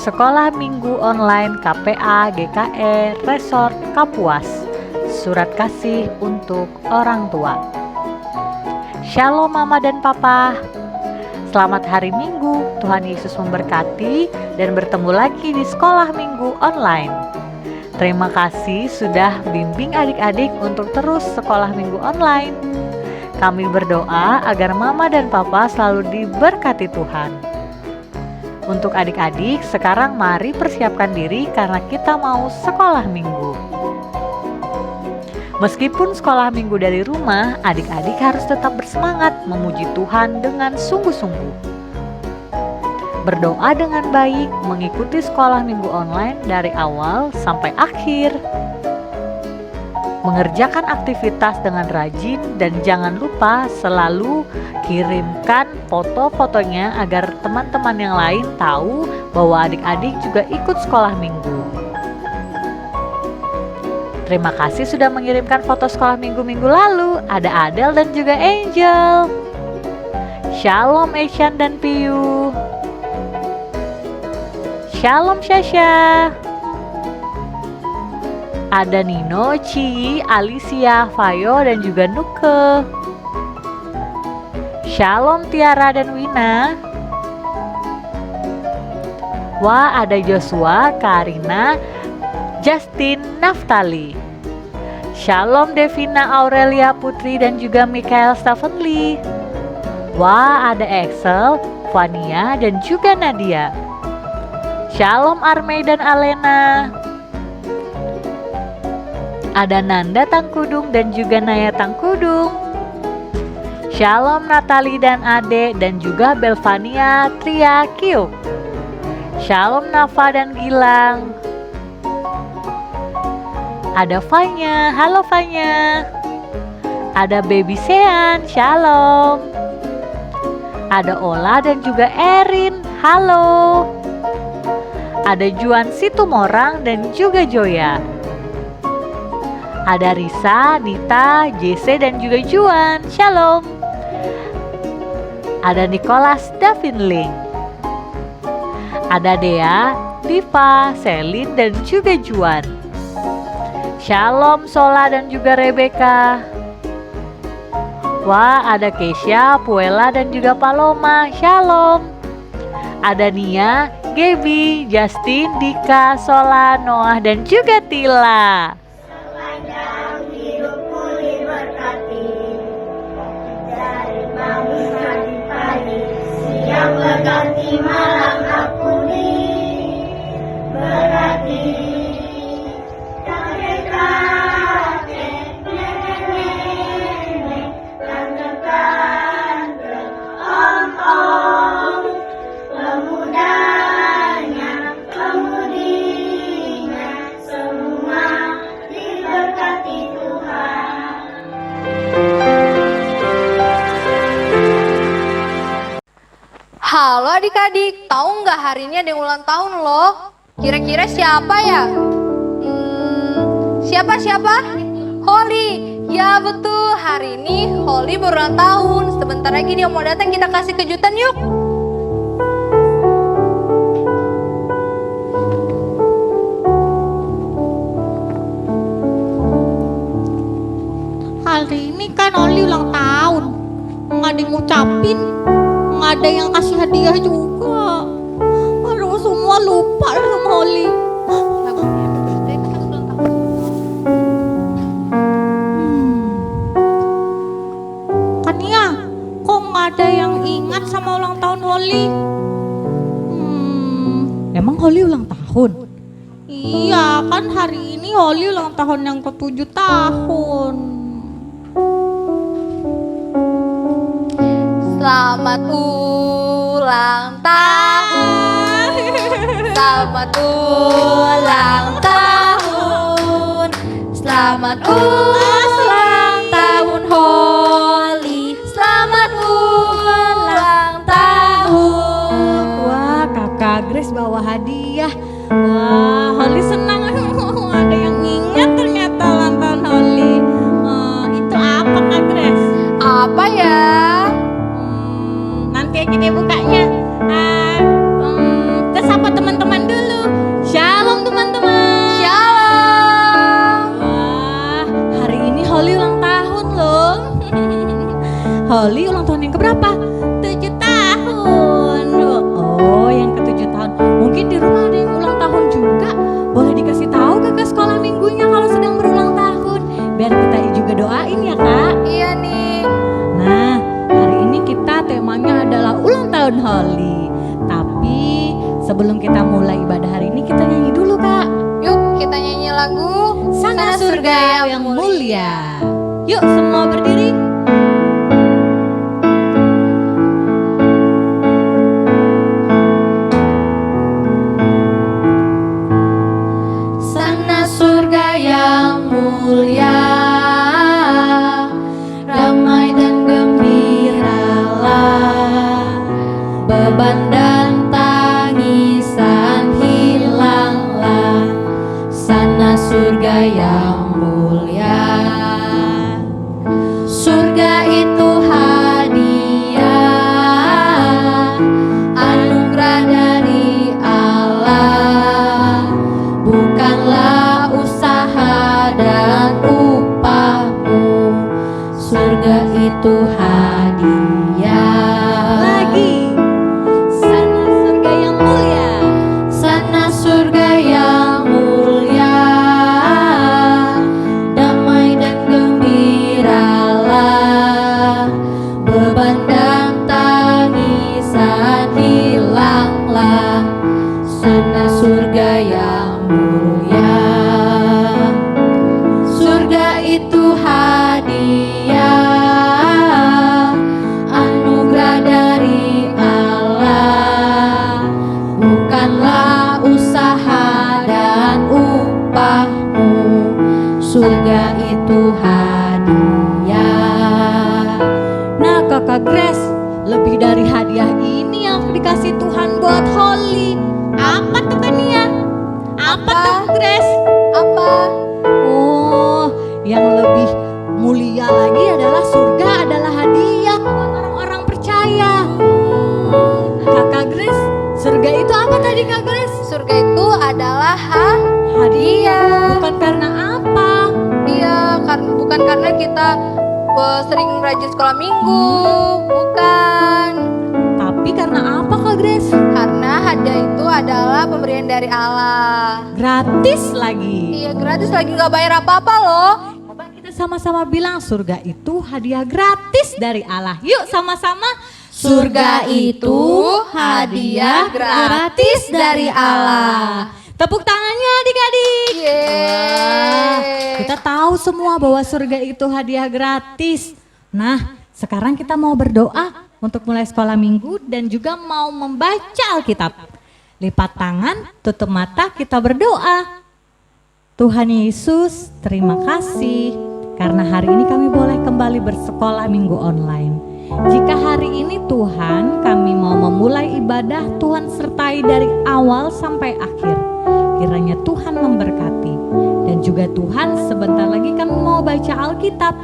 Sekolah Minggu Online KPA GKE Resort Kapuas. Surat kasih untuk orang tua. Shalom Mama dan Papa. Selamat hari Minggu. Tuhan Yesus memberkati dan bertemu lagi di Sekolah Minggu Online. Terima kasih sudah bimbing adik-adik untuk terus sekolah Minggu Online. Kami berdoa agar Mama dan Papa selalu diberkati Tuhan. Untuk adik-adik, sekarang mari persiapkan diri karena kita mau sekolah minggu. Meskipun sekolah minggu dari rumah, adik-adik harus tetap bersemangat memuji Tuhan dengan sungguh-sungguh. Berdoa dengan baik, mengikuti sekolah minggu online dari awal sampai akhir. Mengerjakan aktivitas dengan rajin dan jangan lupa selalu kirimkan foto-fotonya agar teman-teman yang lain tahu bahwa adik-adik juga ikut sekolah minggu. Terima kasih sudah mengirimkan foto sekolah minggu-minggu lalu. Ada Adel dan juga Angel. Shalom Eshan dan Piyu. Shalom Syasha. Ada Nino, Ci, Alicia, Fayo, dan juga Nuke. Shalom Tiara dan Wina. Wah, ada Joshua, Karina, Justin, Naftali. Shalom Devina, Aurelia Putri, dan juga Mikael Stephenly. Wah, ada Excel, Vania, dan juga Nadia. Shalom Armei dan Alena. Ada Nanda Tangkudung dan juga Naya Tangkudung. Shalom Natali dan Ade dan juga Belvania Tria Kiuk. Shalom Nafa dan Gilang. Ada Fanya, halo Fanya. Ada Baby Sean, shalom. Ada Ola dan juga Erin, halo. Ada Juan Situmorang dan juga Joya. Ada Risa, Nita, JC dan juga Juan, shalom. Ada Nicholas Davinling. Ada Dea, Diva, Selin dan juga Juan. Shalom Sola dan juga Rebecca. Wah, ada Keisha, Puela dan juga Paloma, shalom. Ada Nia, Gaby, Justin, Dika, Sola, Noah dan juga Tila. Yang berganti malam aku berarti kakek-kakek, nenek-nenek, tante-tante, om-om, pemudanya, pemudinya, semua diberkati Tuhan. Halo adik-adik, tahu nggak hari ini ada yang ulang tahun loh? Kira-kira siapa ya? Siapa? Holly. Ya betul, hari ini Holly berulang tahun. Sebentar lagi dia mau datang, kita kasih kejutan yuk. Hari ini kan Holly ulang tahun. Nggak ada yang ngucapin, nggak ada yang kasih hadiah juga. Aduh, semua lupa sama Holly. Kania, kok nggak ada yang ingat sama ulang tahun Holly? Emang Holly ulang tahun? Iya, kan hari ini Holly ulang tahun yang ke-7 tahun. Selamat ulang tahun. Selamat ulang tahun. Selamat ulang tahun Holly. Selamat ulang tahun. Wah, kakak Grace bawa hadiah. Wah, Holly senang. Ada yang ingat ternyata ulang tahun Holly. Itu apa Kak Grace? Apa ya? Nanti aja deh bukanya. Kita sapa teman-teman dulu. Holly ulang tahun yang keberapa? 7 tahun. Oh, yang ke-7 tahun. Mungkin di rumah ada yang ulang tahun juga. Boleh dikasih tahu kakak sekolah minggunya kalau sedang berulang tahun. Biar kita juga doain ya kak. Iya nih. Nah, hari ini kita temanya adalah ulang tahun Holly. Tapi sebelum kita mulai ibadah hari ini, kita nyanyi dulu kak. Yuk kita nyanyi lagu Sana surga yang mulia. Yuk semua berdiri. Sana surga yang mulia, damai dan gembiralah, beban dan tangisan hilanglah. Sana surga yang mulia. Surga itu hadiah, anugerah dari Allah, bukanlah usaha dan upahmu. Surga itu hadiah. Lagi. Sana surga yang mulia. Sana surga yang mulia, damai dan gembiralah, beban dan tangisan hilanglah. Sana surga yang mulia. Surga itu hadiah, anugerah dari Allah, bukanlah usaha dan upahmu. Surga itu hadiah. Nah kakak Grace, lebih dari hadiah ini yang dikasih Tuhan buat Holly. Apa tuh kan ya? Apa tuh Grace? Apa? Oh, yang lebih mulia lagi adalah surga adalah hadiah buat orang-orang percaya. Kakak Grace, surga itu apa tadi kak Grace? Surga itu adalah Hadiah. Bukan karena apa? Iya, bukan karena kita sering rajin sekolah minggu, bukan. Tapi karena apa kak Grace? Karena hadiah itu adalah pemberian dari Allah. Gratis lagi. Iya, gratis lagi, nggak bayar apa-apa loh. Coba kita sama-sama bilang surga itu hadiah gratis dari Allah. Yuk sama-sama. Surga itu hadiah gratis dari Allah. Tepuk tangannya adik-adik. Wah, kita tahu semua bahwa surga itu hadiah gratis. Nah, sekarang kita mau berdoa untuk mulai sekolah minggu dan juga mau membaca Alkitab. Lipat tangan, tutup mata, kita berdoa. Tuhan Yesus, terima kasih karena hari ini kami boleh kembali bersekolah minggu online. Jika hari ini Tuhan kami mau memulai ibadah, Tuhan sertai dari awal sampai akhir. Kiranya Tuhan memberkati. Dan juga Tuhan sebentar lagi kami mau baca Alkitab.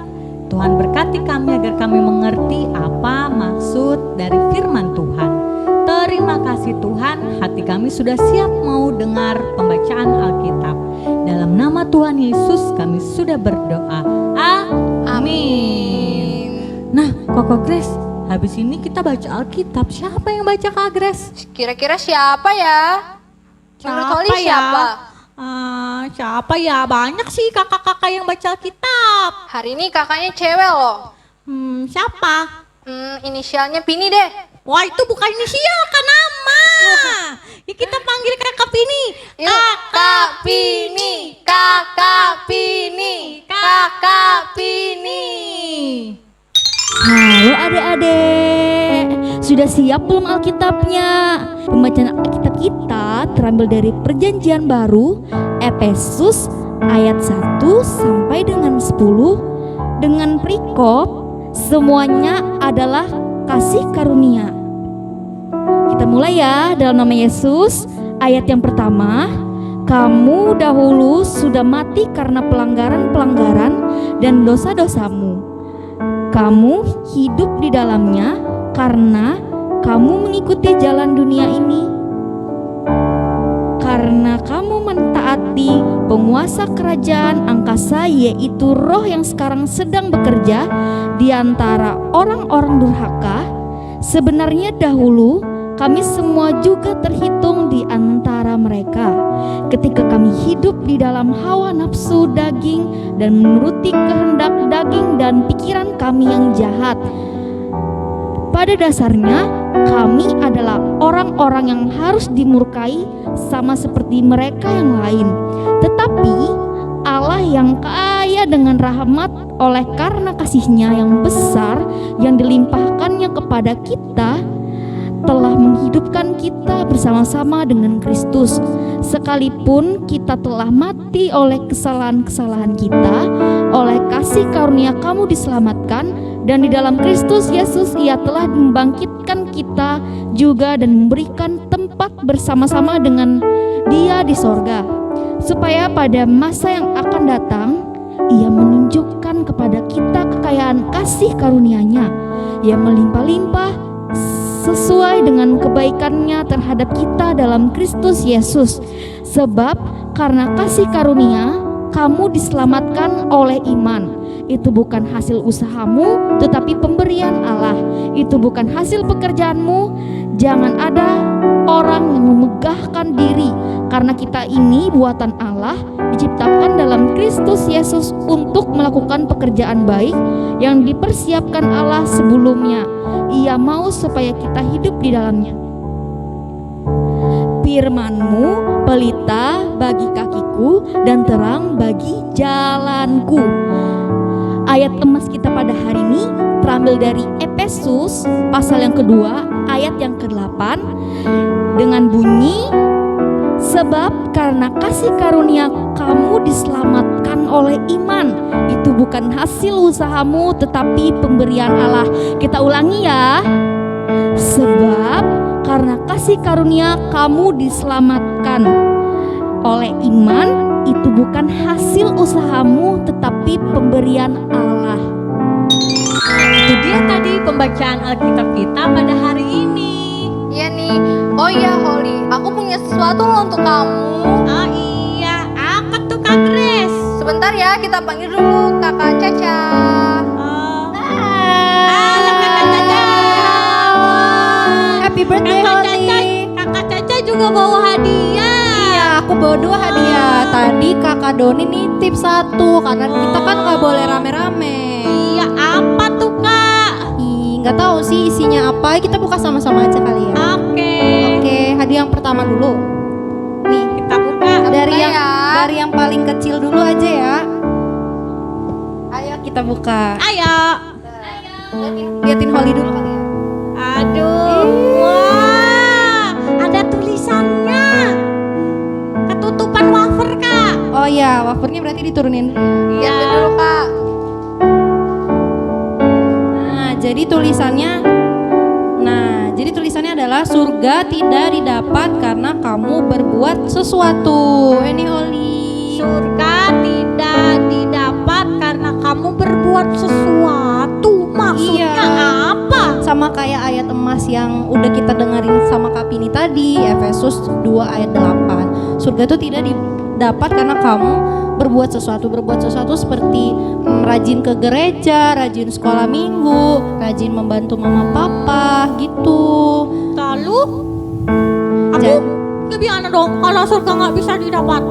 Tuhan berkati kami agar kami mengerti apa maksud dari firman Tuhan. Terima kasih Tuhan, hati kami sudah siap mau dengar pembacaan Alkitab. Dalam nama Tuhan Yesus kami sudah berdoa. Amin. Nah, Koko Grace, habis ini kita baca Alkitab. Siapa yang baca Kak Grace? Kira-kira siapa ya? Menurut Holly siapa? Siapa ya? Banyak sih kakak-kakak yang baca Alkitab. Hari ini kakaknya cewek loh. Siapa? Inisialnya Pini deh. Wah, itu bukan inisial, kan nama. Ya kita panggil kakak Pini. Kakak Pini, kakak Pini, kakak Pini. Halo adik-adik, sudah siap belum Alkitabnya? Pembacaan Alkitab kita terambil dari Perjanjian Baru, Efesus ayat 1 sampai dengan 10 dengan perikop semuanya adalah kasih karunia. Kita mulai ya, dalam nama Yesus. Ayat yang pertama, kamu dahulu sudah mati karena pelanggaran-pelanggaran dan dosa-dosamu. Kamu hidup di dalamnya karena kamu mengikuti jalan dunia ini. Karena kamu mentaati penguasa kerajaan angkasa, yaitu roh yang sekarang sedang bekerja di antara orang-orang durhaka. Sebenarnya dahulu kami semua juga terhitung di antara mereka ketika kami hidup di dalam hawa nafsu daging dan menuruti kehendak daging dan pikiran kami yang jahat. Pada dasarnya kami adalah orang-orang yang harus dimurkai sama seperti mereka yang lain. Tetapi Allah yang kaya dengan rahmat oleh karena kasih-Nya yang besar yang dilimpahkannya kepada kita, telah menghidupkan kita bersama-sama dengan Kristus. Sekalipun kita telah mati oleh kesalahan-kesalahan kita, oleh kasih karunia kamu diselamatkan, dan di dalam Kristus Yesus Ia telah membangkitkan kita juga dan memberikan tempat bersama-sama dengan Dia di sorga, supaya pada masa yang akan datang Ia menunjukkan kepada kita kekayaan kasih karunia-Nya yang melimpah-limpah sesuai dengan kebaikan-Nya terhadap kita dalam Kristus Yesus. Sebab karena kasih karunia kamu diselamatkan oleh iman. Itu bukan hasil usahamu, tetapi pemberian Allah. Itu bukan hasil pekerjaanmu. Jangan ada orang yang memegahkan diri, karena kita ini buatan Allah, diciptakan dalam Kristus Yesus untuk melakukan pekerjaan baik yang dipersiapkan Allah sebelumnya. Ia mau supaya kita hidup di dalamnya. Firman-Mu pelita bagi kakiku dan terang bagi jalanku. Ayat emas kita pada hari ini terambil dari Efesus pasal yang kedua ayat yang ke-8 dengan bunyi, sebab karena kasih karunia kamu diselamatkan oleh iman. Itu bukan hasil usahamu, tetapi pemberian Allah. Kita ulangi ya. Sebab karena kasih karunia kamu diselamatkan oleh iman. Itu bukan hasil usahamu, tetapi pemberian Allah. Itu dia tadi pembacaan Alkitab kita pada hari ini. Iya nih. Oh iya Holly, aku punya sesuatu loh untuk kamu. Oh iya, apa tuh Kak Grace? Sebentar ya, kita panggil dulu Kakak Caca. Halo Kakak Caca. Happy birthday Holly. Kakak Caca juga bawa hadiah. Iya, aku bawa 2 hadiah. Tadi Kakak Doni nitip 1 karena kita kan nggak boleh rame-rame. Iya, apa tuh Kak? Nggak tahu sih isinya apa. Kita buka sama-sama aja kali ya. Oke. Oke, hadiah yang pertama dulu. Nih, Kita buka. dari buka yang ya. dari yang paling kecil dulu aja ya. Ayo kita buka. Ayo. Liatin Holly dulu kali ya. Aduh. Wah, ada tulisannya. Ketutupan wafer Kak. Oh iya, wafernya berarti diturunin dulu. Lihat dulu Kak. Jadi tulisannya adalah surga tidak didapat karena kamu berbuat sesuatu. Ini Holly. Surga tidak didapat karena kamu berbuat sesuatu. Maksudnya Iya. apa? Sama kayak ayat emas yang udah kita dengerin sama Kak Pini tadi, Efesus 2 ayat 8. Surga itu tidak didapat karena kamu berbuat sesuatu seperti rajin ke gereja, rajin sekolah minggu, rajin membantu mama papa gitu. Lalu aku Jadi- gimana dong kalau surga nggak bisa didapat?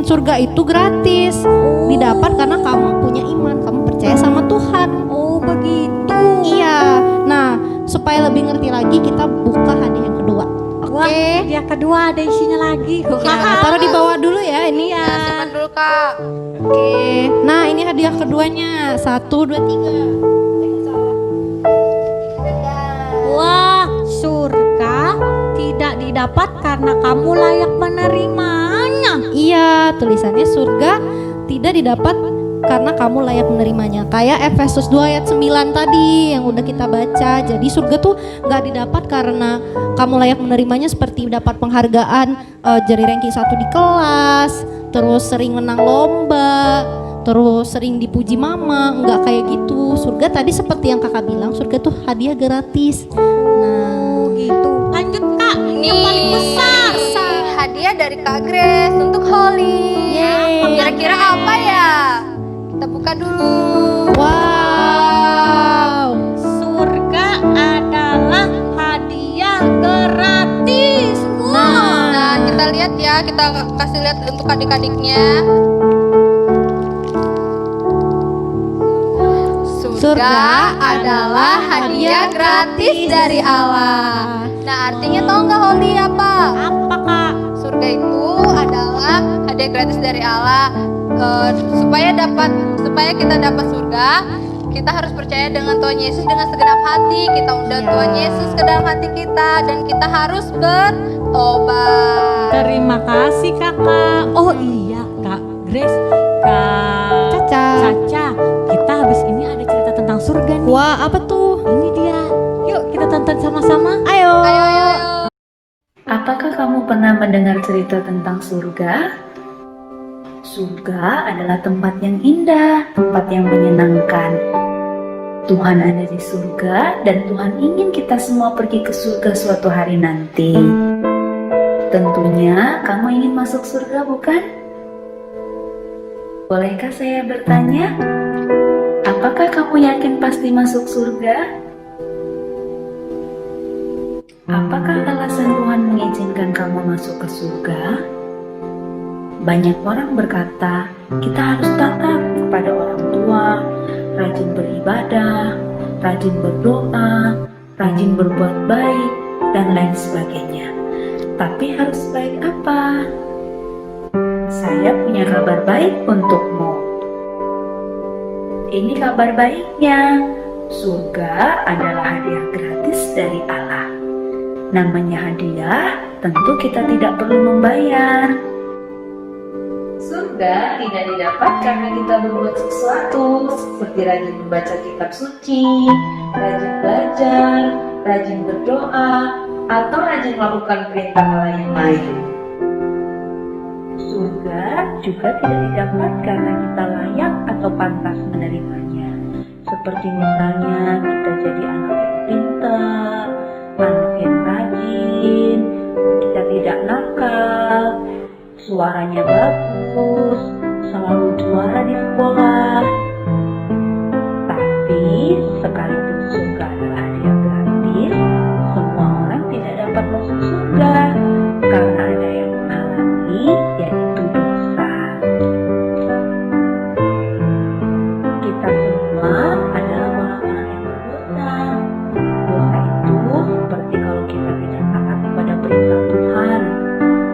Surga itu gratis, didapat karena kamu punya iman, kamu percaya sama Tuhan. Oh begitu. Iya. Nah, supaya lebih ngerti lagi kita buka hadiah yang kedua. Wah, Oke. dia kedua ada isinya lagi. Ya, taruh di bawah dulu ya ini ya. Simpan dulu Kak. Oke. Nah, ini hadiah keduanya. 1, 2, 3. Wah, surga tidak didapat karena kamu layak menerimanya. Iya, tulisannya surga tidak didapat karena kamu layak menerimanya. Kayak Efesus 2 ayat 9 tadi yang udah kita baca. Jadi surga tuh gak didapat karena kamu layak menerimanya seperti dapat penghargaan jadi ranking 1 di kelas, terus sering menang lomba, terus sering dipuji mama. Enggak kayak gitu. Surga tadi seperti yang kakak bilang, surga tuh hadiah gratis. Nah, Gitu. Lanjut Kak, yang paling besar. Hadiah dari dari Kak Grace untuk Holly. Kira-kira apa ya? Kita buka dulu. Wow. Surga adalah hadiah gratis. Nah, kita lihat ya, kita kasih lihat untuk adik-adiknya. Surga adalah hadiah gratis dari Allah. Nah, artinya tahu nggak Holly apa? Apa Kak? Surga itu adalah hadiah gratis dari Allah. Supaya kita dapat surga, kita harus percaya dengan Tuhan Yesus dengan segenap hati. Kita undang Tuhan Yesus ke dalam hati kita dan kita harus bertobat. Terima kasih Kakak. Oh iya Kak Grace, Kak Caca. kita habis ini ada cerita tentang surga nih. Wah, apa tuh? Ini dia. Yuk kita tonton sama-sama. Ayo. Ayo. Apakah kamu pernah mendengar cerita tentang surga? Surga adalah tempat yang indah, tempat yang menyenangkan. Tuhan ada di surga dan Tuhan ingin kita semua pergi ke surga suatu hari nanti. Tentunya kamu ingin masuk surga, bukan? Bolehkah saya bertanya? Apakah kamu yakin pasti masuk surga? Apakah alasan Tuhan mengizinkan kamu masuk ke surga? Banyak orang berkata, kita harus taat kepada orang tua, rajin beribadah, rajin berdoa, rajin berbuat baik, dan lain sebagainya. Tapi harus baik apa? Saya punya kabar baik untukmu. Ini kabar baiknya, surga adalah hadiah gratis dari Allah. Namanya hadiah, tentu kita tidak perlu membayar. Surga tidak didapat karena kita berbuat sesuatu, seperti rajin membaca kitab suci, rajin belajar, rajin berdoa, atau rajin melakukan perintah Allah yang lain. Surga juga tidak didapat karena kita layak atau pantas menerimanya. Seperti misalnya kita jadi anak yang pintar, anak yang rajin, kita tidak nakal, suaranya bagus, selalu juara di sekolah. Tapi sekalipun surga adalah hadiah gratis, semua orang tidak dapat masuk surga karena ada yang menghalangi, yaitu dosa. Kita semua adalah orang-orang yang berdosa. Dosa itu seperti kalau kita tidak taat kepada perintah Tuhan.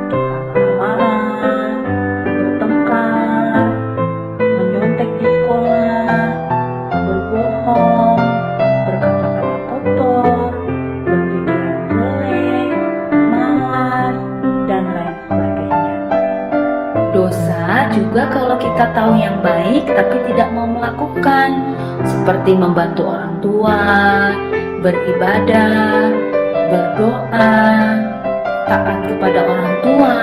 Kita marah-marah, bertengkar, menyontek di sekolah, berbohong, berkata-kata kotor, berpikiran jelek, malas, dan lain sebagainya. Dosa juga kalau kita tahu yang baik tapi tidak mau melakukan, seperti membantu orang tua, beribadah, berdoa, taat kepada orang tua,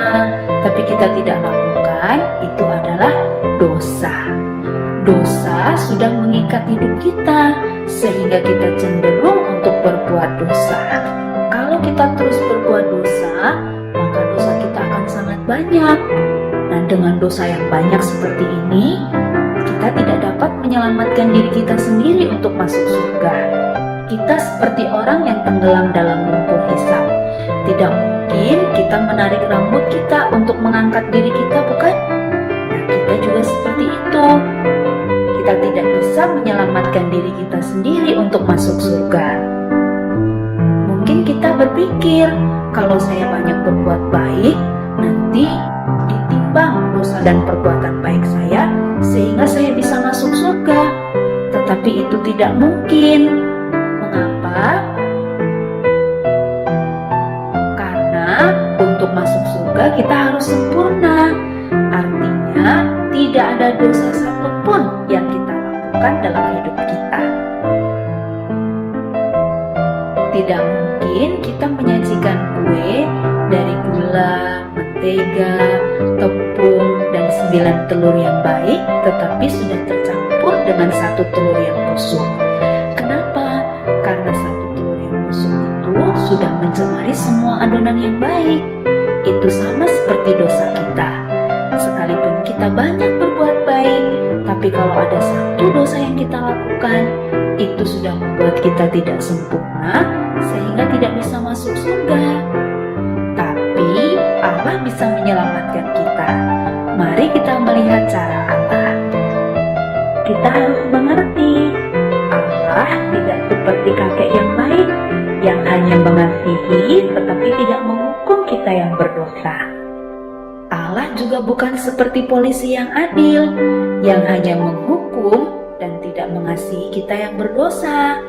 tapi kita tidak lakukan, itu adalah dosa. Dosa sudah mengikat hidup kita, sehingga kita cenderung untuk berbuat dosa. Kalau kita terus berbuat dosa, maka dosa kita akan sangat banyak. Dan dengan dosa yang banyak seperti ini, kita tidak dapat menyelamatkan diri kita sendiri untuk masuk surga. Kita seperti orang yang tenggelam dalam lumpur hisap. Tidak mungkin kita menarik rambut kita untuk mengangkat diri kita, bukan? Nah, kita juga seperti itu. Kita tidak bisa menyelamatkan diri kita sendiri untuk masuk surga. Mungkin kita berpikir, kalau saya banyak berbuat baik, nanti ditimbang dosa dan perbuatan baik saya, sehingga saya bisa masuk surga. Tetapi itu tidak mungkin. Mengapa? Karena untuk masuk surga kita harus sempurna. Artinya tidak ada dosa satupun yang kita lakukan dalam hidup kita. Tidak mungkin kita menyajikan kue dari gula, mentega, tepung, dan 9 telur yang baik, tetapi sudah tercampur dengan 1 telur yang busuk. Kenapa? Karena 1 telur yang busuk itu sudah mencemari semua adonan yang baik. itu sama seperti dosa kita. Sekalipun kita banyak berbuat baik, tapi kalau ada satu dosa yang kita lakukan, itu sudah membuat kita tidak sempurna sehingga tidak bisa masuk surga. Tapi Allah bisa menyelamatkan kita. Mari kita melihat cara Allah. Kita harus mengerti, Allah tidak seperti kakek yang baik yang hanya mengasihi tetapi tidak menghukum kita yang berdosa. Allah juga bukan seperti polisi yang adil yang hanya menghukum dan tidak mengasihi kita yang berdosa.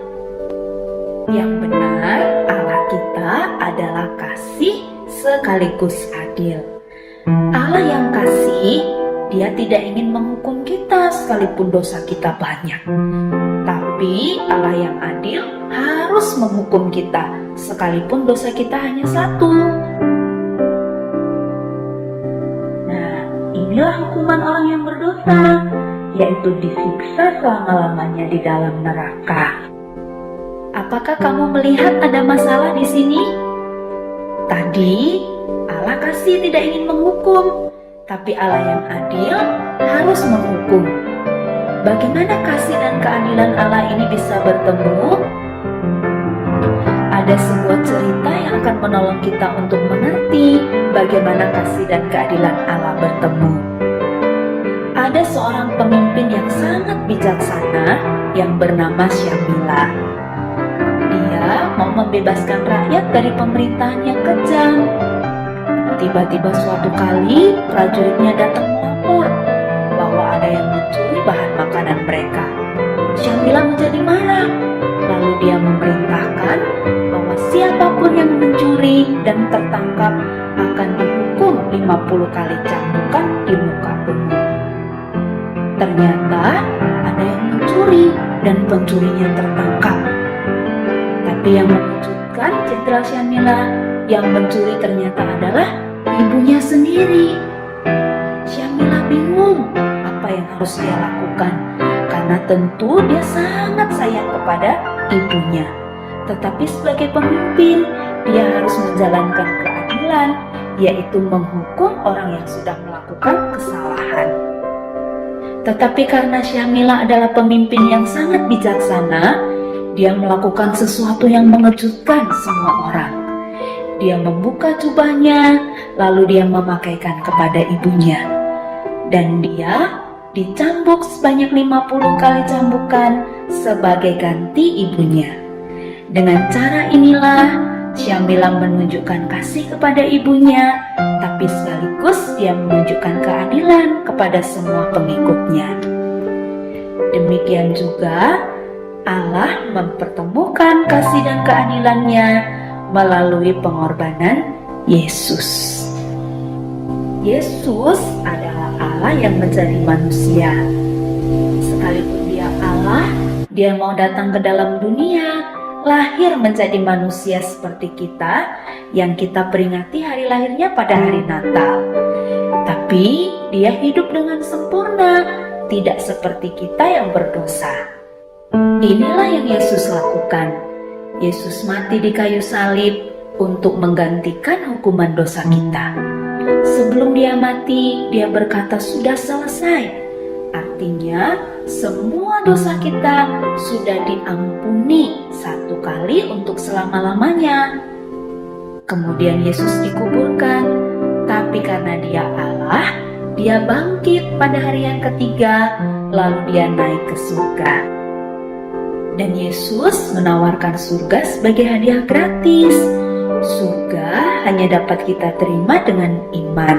Yang benar, Allah kita adalah kasih sekaligus adil. Allah yang kasih, Dia tidak ingin menghukum kita sekalipun dosa kita banyak. Tapi Allah yang adil harus menghukum kita sekalipun dosa kita hanya satu. Nah, inilah hukuman orang yang berdosa, yaitu disiksa selama-lamanya di dalam neraka. Apakah kamu melihat ada masalah di sini? Tadi Allah kasih tidak ingin menghukum, tapi Allah yang adil harus menghukum. Bagaimana kasih dan keadilan Allah ini bisa bertemu? Ada sebuah cerita yang akan menolong kita untuk mengerti bagaimana kasih dan keadilan Allah bertemu. Ada seorang pemimpin yang sangat bijaksana yang bernama Syamila. Dia mau membebaskan rakyat dari pemerintahan yang kejam. Tiba-tiba suatu kali prajuritnya datang melapor bahwa ada yang mencuri bahan makanan mereka. Syamila menjadi marah. Lalu dia memerintahkan bahwa siapapun yang mencuri dan tertangkap akan dihukum 50 kali cambukan di muka umum. Ternyata ada yang mencuri dan pencurinya tertangkap. Tapi yang mengejutkan Jenderal Syamila, yang mencuri ternyata adalah ibunya sendiri. Syamila bingung apa yang harus dia lakukan, karena tentu dia sangat sayang kepada ibunya. Tetapi sebagai pemimpin, dia harus menjalankan keadilan, yaitu menghukum orang yang sudah melakukan kesalahan. Tetapi karena Syamila adalah pemimpin yang sangat bijaksana, dia melakukan sesuatu yang mengejutkan semua orang. Dia membuka jubahnya, lalu dia memakaikan kepada ibunya. Dan dia dicambuk sebanyak 50 kali cambukan sebagai ganti ibunya. Dengan cara inilah Syamila menunjukkan kasih kepada ibunya, tapi sekaligus dia menunjukkan keadilan kepada semua pengikutnya. Demikian juga Allah mempertemukan kasih dan keadilannya melalui pengorbanan Yesus. Yesus adalah Allah yang menjadi manusia. Sekalipun dia Allah, dia mau datang ke dalam dunia, lahir menjadi manusia seperti kita, yang kita peringati hari lahirnya pada hari Natal. Tapi dia hidup dengan sempurna, tidak seperti kita yang berdosa. Inilah yang Yesus lakukan. Yesus mati di kayu salib untuk menggantikan hukuman dosa kita. Sebelum dia mati, dia berkata sudah selesai. Artinya semua dosa kita sudah diampuni satu kali untuk selama-lamanya. Kemudian Yesus dikuburkan, tapi karena dia Allah, dia bangkit pada hari yang ketiga, lalu dia naik ke surga. Dan Yesus menawarkan surga sebagai hadiah gratis. Surga hanya dapat kita terima dengan iman.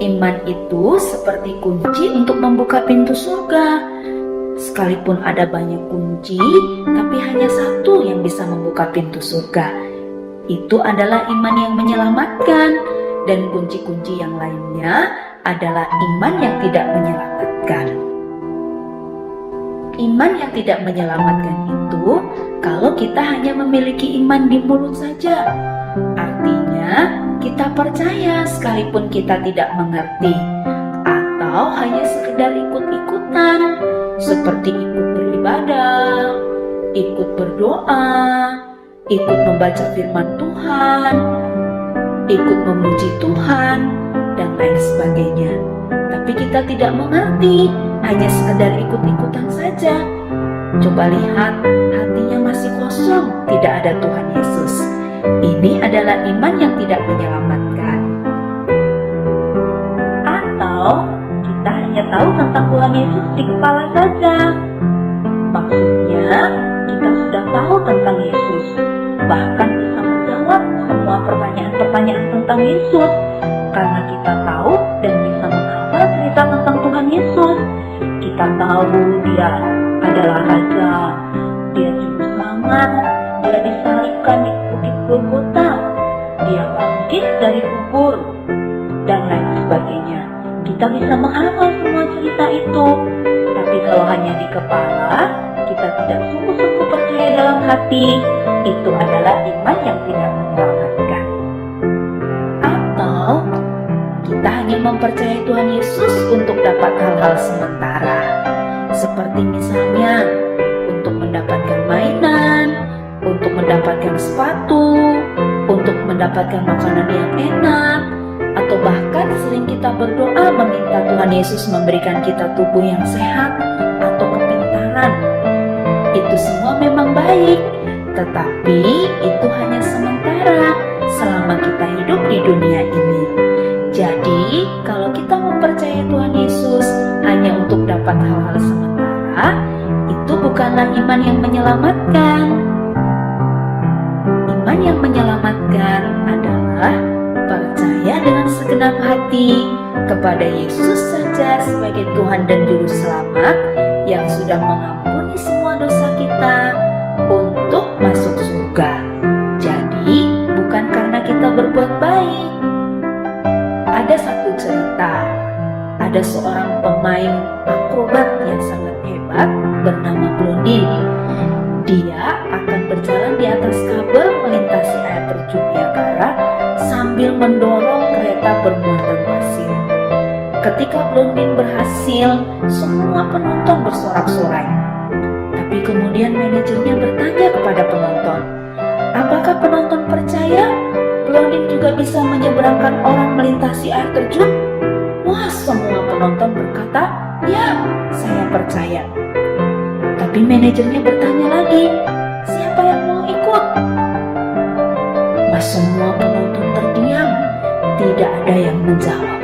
Iman itu seperti kunci untuk membuka pintu surga. Sekalipun ada banyak kunci, tapi hanya satu yang bisa membuka pintu surga. Itu adalah iman yang menyelamatkan, dan kunci-kunci yang lainnya adalah iman yang tidak menyelamatkan. Iman yang tidak menyelamatkan itu kalau kita hanya memiliki iman di mulut saja. Artinya kita percaya sekalipun kita tidak mengerti, atau hanya sekedar ikut-ikutan, seperti ikut beribadah, ikut berdoa, ikut membaca firman Tuhan, ikut memuji Tuhan, dan lain sebagainya. Tapi kita tidak mengerti, hanya sekedar ikut-ikutan saja. Coba lihat, hatinya masih kosong, tidak ada Tuhan Yesus. Ini adalah iman yang tidak menyelamatkan. Atau kita hanya tahu tentang Tuhan Yesus di kepala saja. Maksudnya, kita sudah tahu tentang Yesus, bahkan bisa menjawab semua pertanyaan-pertanyaan tentang Yesus, karena kita tahu dan bisa menghafal cerita tentang Tuhan Yesus. Kita tahu Dia adalah Raja, Dia juru selamat, Dia disalibkan di bukit Golgota, Dia bangkit dari kubur, dan lain sebagainya. Kita bisa menghafal semua cerita itu, tapi kalau hanya di kepala, kita tidak sungguh-sungguh percaya dalam hati, itu adalah iman yang tidak menyelamatkan. Atau kita hanya mempercayai Tuhan Yesus untuk dapat hal-hal sementara, seperti misalnya untuk mendapatkan mainan, untuk mendapatkan sepatu, untuk mendapatkan makanan yang enak, atau bahkan sering kita berdoa meminta Tuhan Yesus memberikan kita tubuh yang sehat atau kepintaran. Itu semua memang baik, tetapi itu hanya sementara selama kita hidup di dunia ini. Jadi, kalau kita mempercayai Tuhan Yesus hanya untuk dapat hal-hal sementara, itu bukanlah iman yang menyelamatkan. Iman yang menyelamatkan adalah percaya dengan segenap hati kepada Yesus saja sebagai Tuhan dan Juru Selamat yang sudah mengampuni semua dosa kita untuk masuk surga. Jadi, bukan karena kita berbuat baik. Ada satu cerita, ada seorang pemain akrobat yang sangat hebat bernama Blondin. Dia akan berjalan di atas kabel melintasi air terjun Niagara sambil mendorong kereta bermuatan pasir. Ketika Blondin berhasil, semua penonton bersorak-sorai. Tapi kemudian manajernya bertanya kepada penonton, apakah penonton percaya Blondin juga bisa menyeberangkan orang melintasi air terjun? Wah, semua penonton berkata, ya, saya percaya. Tapi manajernya bertanya lagi, siapa yang mau ikut? Mas, semua penonton terdiam, tidak ada yang menjawab.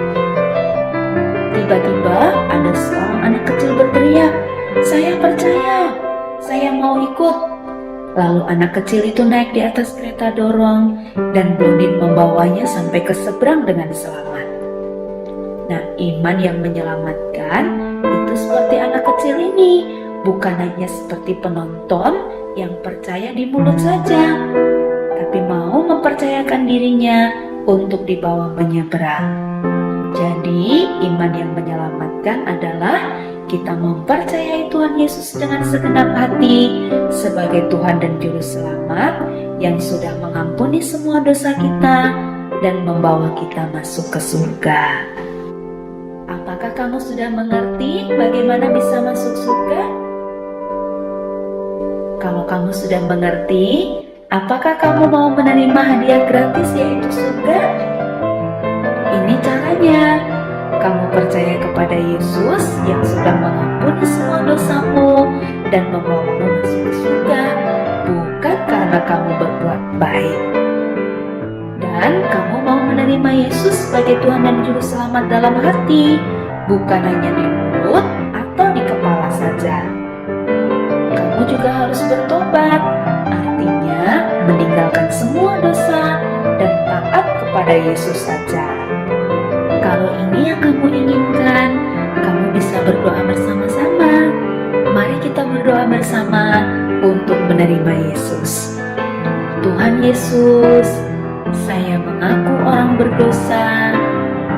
Tiba-tiba ada seorang anak kecil berteriak, saya percaya, saya mau ikut. Lalu anak kecil itu naik di atas kereta dorong dan Blondin membawanya sampai ke seberang dengan selamat. Nah, iman yang menyelamatkan itu seperti anak kecil ini, bukan hanya seperti penonton yang percaya di mulut saja, tapi mau mempercayakan dirinya untuk dibawa menyeberang. Jadi, iman yang menyelamatkan adalah kita mempercayai Tuhan Yesus dengan segenap hati sebagai Tuhan dan Juru Selamat yang sudah mengampuni semua dosa kita dan membawa kita masuk ke surga. Apakah kamu sudah mengerti bagaimana bisa masuk surga? Kalau kamu sudah mengerti, apakah kamu mau menerima hadiah gratis yaitu surga? Ini caranya. Kamu percaya kepada Yesus yang sudah mengampuni semua dosamu dan membawamu masuk ke surga, bukan karena kamu berbuat baik. Dan kamu mau menerima Yesus sebagai Tuhan dan Juru Selamat dalam hati, bukan hanya di mulut atau di kepala saja. Kamu juga harus bertobat, artinya meninggalkan semua dosa dan taat kepada Yesus saja. Kalau ini yang kamu inginkan, kamu bisa berdoa bersama-sama. Mari kita berdoa bersama untuk menerima Yesus. Tuhan Yesus, saya mengaku orang berdosa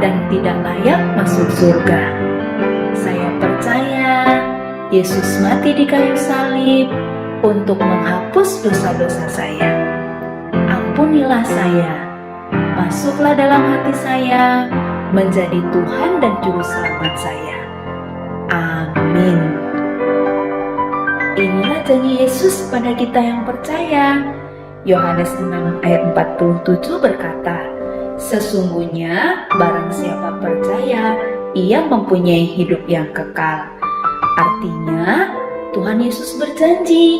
dan tidak layak masuk surga. Saya percaya Yesus mati di kayu salib untuk menghapus dosa-dosa saya. Ampunilah saya, masuklah dalam hati saya, menjadi Tuhan dan Juru Selamat saya. Amin. Inilah janji Yesus pada kita yang percaya. Yohanes 6 ayat 47 berkata, Sesungguhnya barang siapa percaya, ia mempunyai hidup yang kekal. Artinya, Tuhan Yesus berjanji,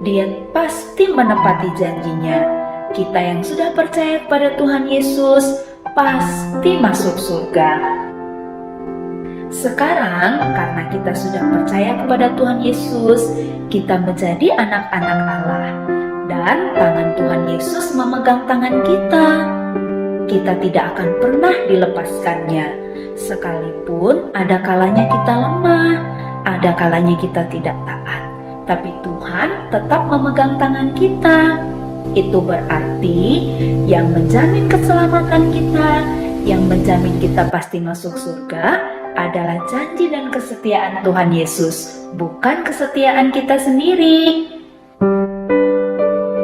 Dia pasti menepati janjinya. Kita yang sudah percaya kepada Tuhan Yesus pasti masuk surga. Sekarang, karena kita sudah percaya kepada Tuhan Yesus, kita menjadi anak-anak Allah, dan tangan Tuhan Yesus memegang tangan kita. Kita tidak akan pernah dilepaskannya, sekalipun ada kalanya kita lemah, ada kalanya kita tidak taat, tapi Tuhan tetap memegang tangan kita. Itu berarti yang menjamin keselamatan kita, yang menjamin kita pasti masuk surga adalah janji dan kesetiaan Tuhan Yesus, bukan kesetiaan kita sendiri.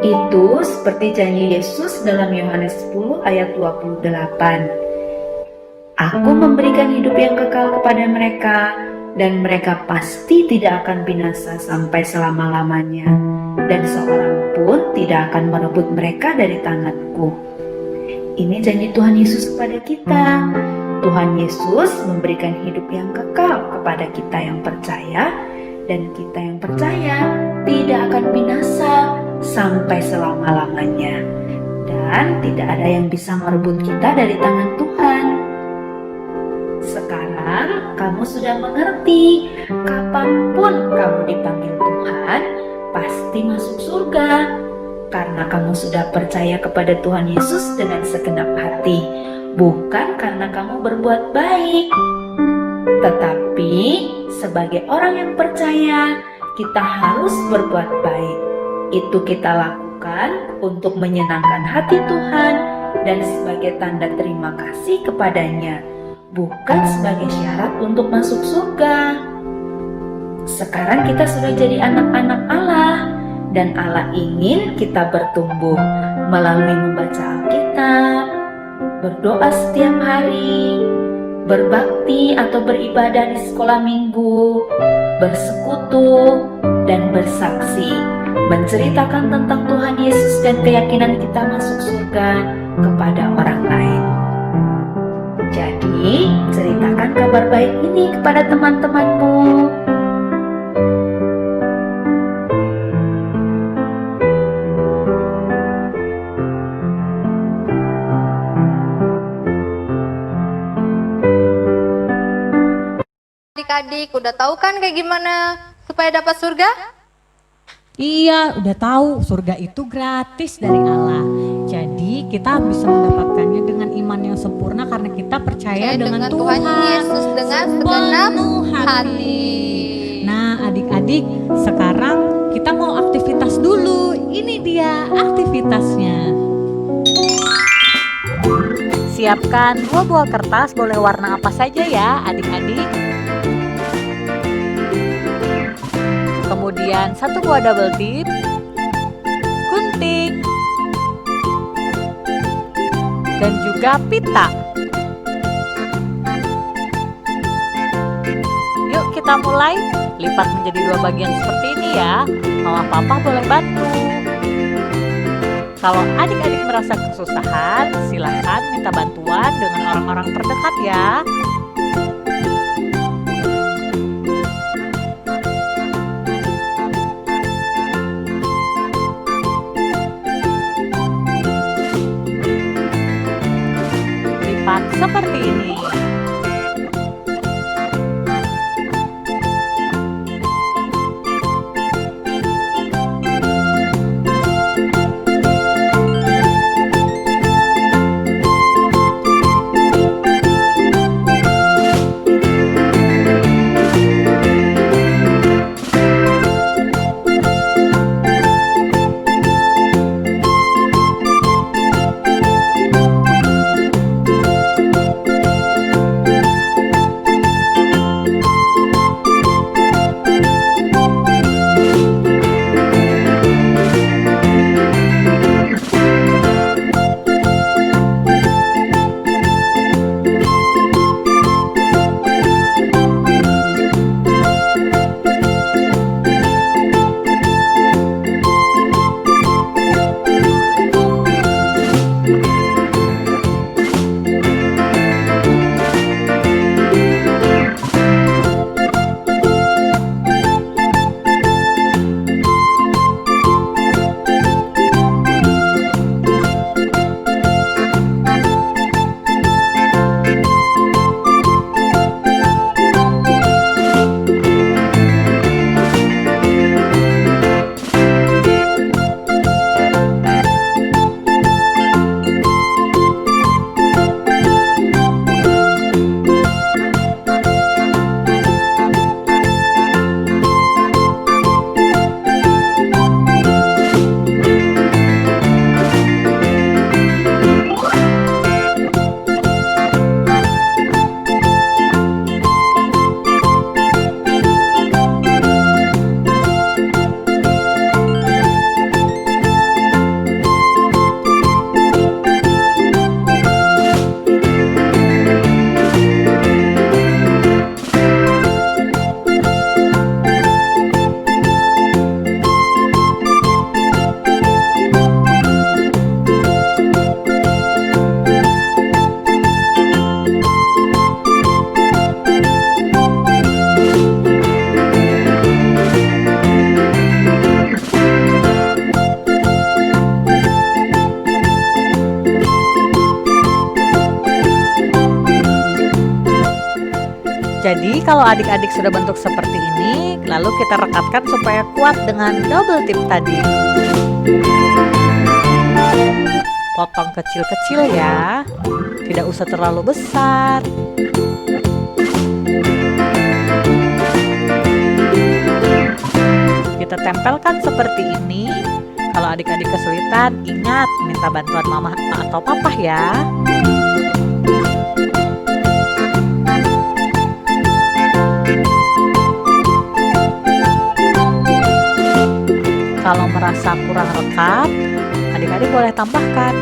Itu seperti janji Yesus dalam Yohanes 10 ayat 28. Aku memberikan hidup yang kekal kepada mereka, dan mereka pasti tidak akan binasa sampai selama-lamanya, dan seorang pun tidak akan merebut mereka dari tanganku. Ini janji Tuhan Yesus kepada kita. Tuhan Yesus memberikan hidup yang kekal kepada kita yang percaya, dan kita yang percaya tidak akan binasa sampai selama-lamanya, dan tidak ada yang bisa merebut kita dari tangan Tuhan. Sekarang kamu sudah mengerti, kapanpun kamu dipanggil Tuhan, pasti masuk surga, karena kamu sudah percaya kepada Tuhan Yesus dengan segenap hati, bukan karena kamu berbuat baik. Tetapi sebagai orang yang percaya, kita harus berbuat baik. Itu kita lakukan untuk menyenangkan hati Tuhan dan sebagai tanda terima kasih kepadanya, bukan sebagai syarat untuk masuk surga. Sekarang kita sudah jadi anak-anak Allah, dan Allah ingin kita bertumbuh melalui membaca Alkitab, berdoa setiap hari, berbakti atau beribadah di sekolah minggu, bersekutu, dan bersaksi, menceritakan tentang Tuhan Yesus dan keyakinan kita masuk surga kepada orang lain. Jadi, ceritakan kabar baik ini kepada teman-temanmu. Adik-adik, udah tahu kan kayak gimana supaya dapat surga? Iya, udah tahu surga itu gratis dari Allah. Jadi kita bisa mendapatkannya dengan iman yang sempurna karena kita percaya dengan Tuhan Yesus dengan segenap hati. Nah, adik-adik, sekarang kita mau aktivitas dulu. Ini dia aktivitasnya. Siapkan 2 buah kertas, boleh warna apa saja ya adik-adik. Kemudian 1 buah double tip, gunting, dan juga pita. Yuk kita mulai, lipat menjadi 2 bagian seperti ini ya. Mama papa boleh bantu. Kalau adik-adik merasa kesusahan, silakan minta bantuan dengan orang-orang terdekat ya. Lipat seperti ini. Jadi kalau adik-adik sudah bentuk seperti ini, lalu kita rekatkan supaya kuat dengan double tip tadi. Potong kecil-kecil ya, tidak usah terlalu besar. Kita tempelkan seperti ini. Kalau adik-adik kesulitan, ingat minta bantuan mama atau papa ya. Kalau merasa kurang rekat, adik-adik boleh tambahkan.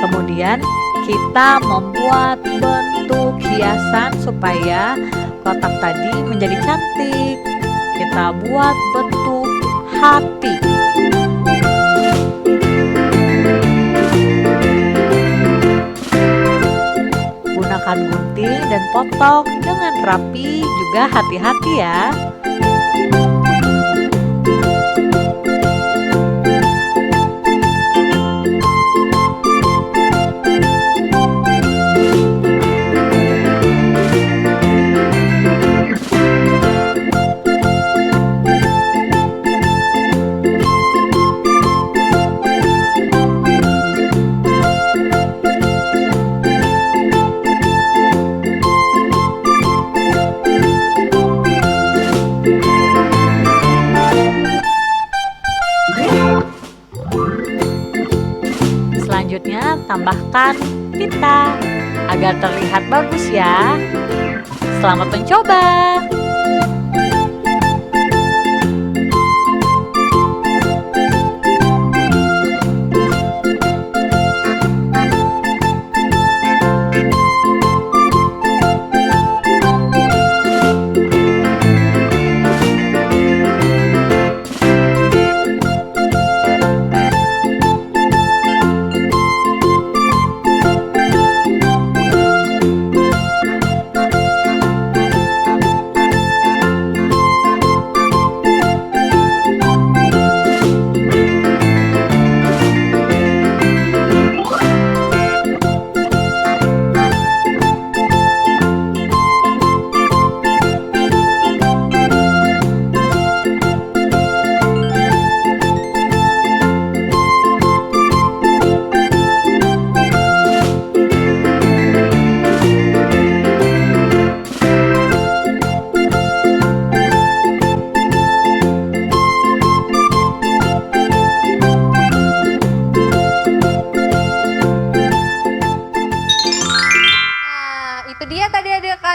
Kemudian kita membuat bentuk hiasan supaya kotak tadi menjadi cantik. Kita buat bentuk hati. Gunakan gunting dan potong dengan rapi, juga hati-hati ya. Selanjutnya tambahkan pita agar terlihat bagus ya. Selamat mencoba.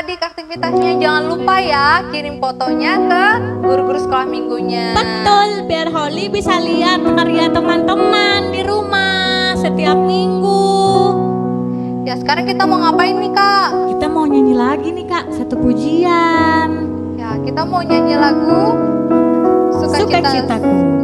adik-adik aktivitasnya jangan lupa ya kirim fotonya ke guru-guru sekolah minggunya. Betul, biar Holly bisa lihat karya teman-teman di rumah setiap minggu. Ya sekarang kita mau ngapain nih Kak? Kita mau nyanyi lagi nih Kak, satu pujian. Ya kita mau nyanyi lagu Sukacitaku.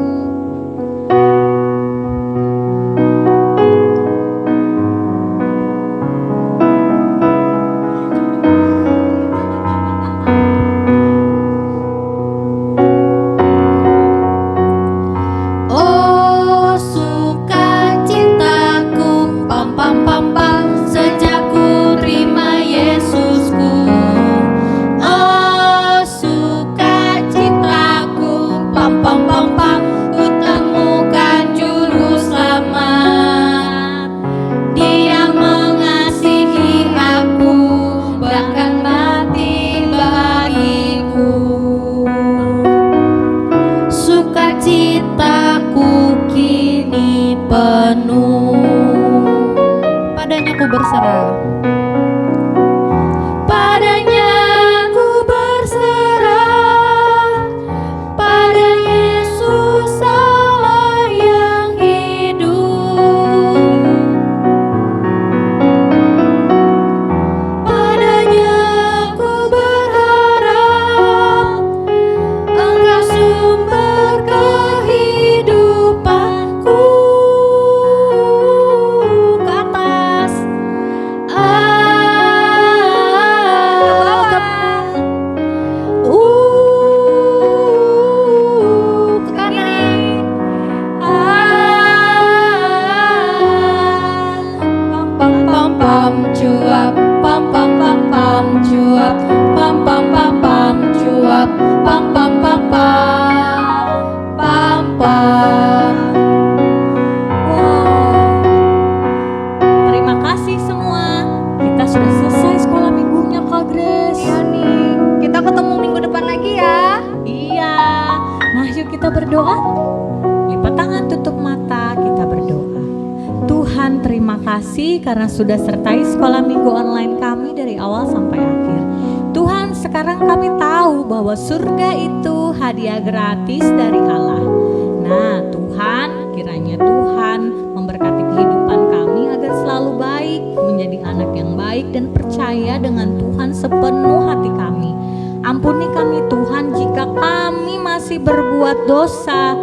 Berserah. Padanya ku berserah, pada Yesus Allah yang hidup. Padanya ku berharap, Engkau sumber kehidupanku. kita berdoa? Lipat tangan, tutup mata, kita berdoa. Tuhan, terima kasih karena sudah sertai sekolah minggu online kami dari awal sampai akhir. Tuhan, sekarang kami tahu bahwa surga itu hadiah gratis dari Allah. Nah Tuhan, kiranya Tuhan memberkati kehidupan kami agar selalu baik, menjadi anak yang baik dan percaya dengan Tuhan sepenuh hati kami. Ampuni kami Tuhan jika kami masih berbuat dosa.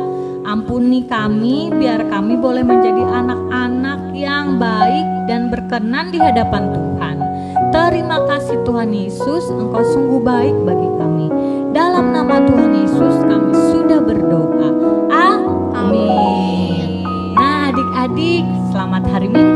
Ampuni kami biar kami boleh menjadi anak-anak yang baik dan berkenan di hadapan Tuhan. Terima kasih Tuhan Yesus, Engkau sungguh baik bagi kami. Dalam nama Tuhan Yesus kami sudah berdoa. Amin. Nah adik-adik, selamat hari Minggu.